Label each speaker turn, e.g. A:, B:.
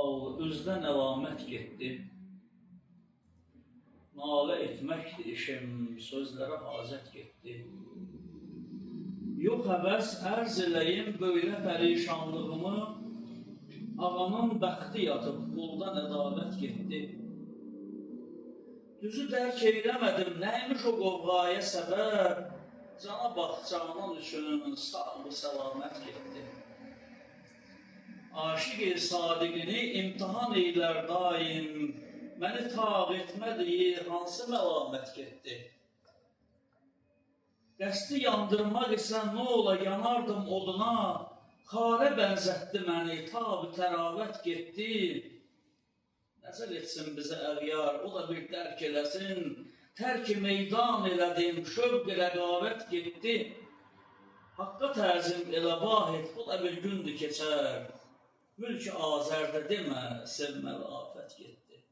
A: bağlı özdən əlamət getdi. Nalə etməkdir işim, sözlərə hacət getdi. Yox həvəs ərz eləyim böylə pərişanlığımı, ağanın bəxti yatıb quldan ədalət getdi. Düzü dərk eyləmədim, nəymiş o qovğaya səbəb, cana bax canan üçün sağ-ı səlamət getdi. Aşiq-i sadiqini imtihan eylər daim, məni tağ etmədiyi hansı məlamət getdi. Qəsdi yandırmaq isə nə ola yanardım oduna, xarə bənzətdi məni, tab-ı təravət getdi. Nəzər etsin bizə əğyar, o da bir dərk eləsin, tərk-i meydan elədim, şövq rəqavət getdi. Haqqa təzim elə vahid, bu da bir gündür keçər, mülk-i azərdə demə, sevməli afət getdi.